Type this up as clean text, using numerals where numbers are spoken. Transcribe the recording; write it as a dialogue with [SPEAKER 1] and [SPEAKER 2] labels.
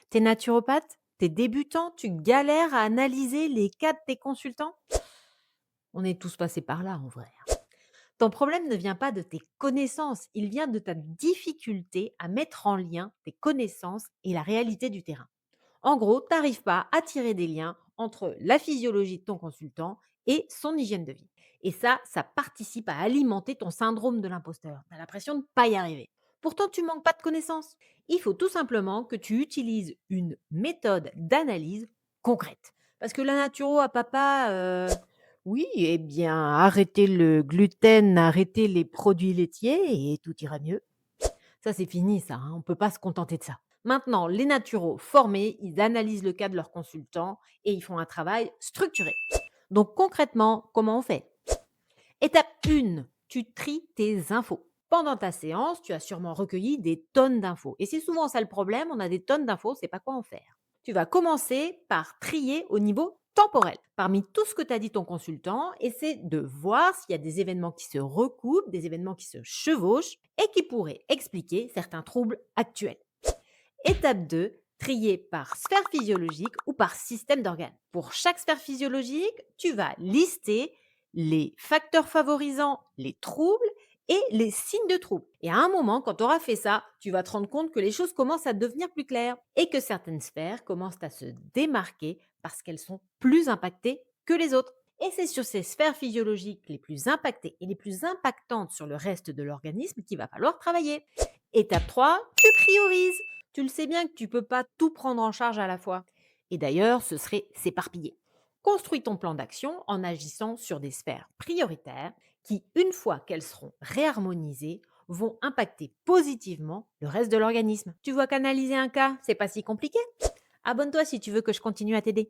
[SPEAKER 1] T'es naturopathe? T'es débutant? Tu galères à analyser les cas de tes consultants? On est tous passés par là en vrai. Ton problème ne vient pas de tes connaissances, il vient de ta difficulté à mettre en lien tes connaissances et la réalité du terrain. En gros, tu n'arrives pas à tirer des liens entre la physiologie de ton consultant et son hygiène de vie. Et ça participe à alimenter ton syndrome de l'imposteur. Tu as l'impression de ne pas y arriver. Pourtant, tu manques pas de connaissances. Il faut tout simplement que tu utilises une méthode d'analyse concrète. Parce que la naturo à papa, oui, eh bien, arrêtez le gluten, arrêtez les produits laitiers et tout ira mieux. Ça, c'est fini, ça, hein, on ne peut pas se contenter de ça. Maintenant, les naturaux formés, ils analysent le cas de leurs consultants et ils font un travail structuré. Donc concrètement, comment on fait? Étape 1, tu tries tes infos. Pendant ta séance, tu as sûrement recueilli des tonnes d'infos. Et c'est souvent ça le problème, on a des tonnes d'infos, on ne sait pas quoi en faire. Tu vas commencer par trier au niveau temporel. Parmi tout ce que t'a dit ton consultant, essaie de voir s'il y a des événements qui se recoupent, des événements qui se chevauchent et qui pourraient expliquer certains troubles actuels. Étape 2, trier par sphère physiologique ou par système d'organes. Pour chaque sphère physiologique, tu vas lister les facteurs favorisant les troubles et les signes de troubles. Et à un moment, quand tu auras fait ça, tu vas te rendre compte que les choses commencent à devenir plus claires et que certaines sphères commencent à se démarquer parce qu'elles sont plus impactées que les autres. Et c'est sur ces sphères physiologiques les plus impactées et les plus impactantes sur le reste de l'organisme qu'il va falloir travailler. Étape 3, tu priorises. Tu le sais bien que tu ne peux pas tout prendre en charge à la fois. Et d'ailleurs, ce serait s'éparpiller. Construis ton plan d'action en agissant sur des sphères prioritaires qui, une fois qu'elles seront réharmonisées, vont impacter positivement le reste de l'organisme. Tu vois qu'analyser un cas, c'est pas si compliqué. Abonne-toi si tu veux que je continue à t'aider.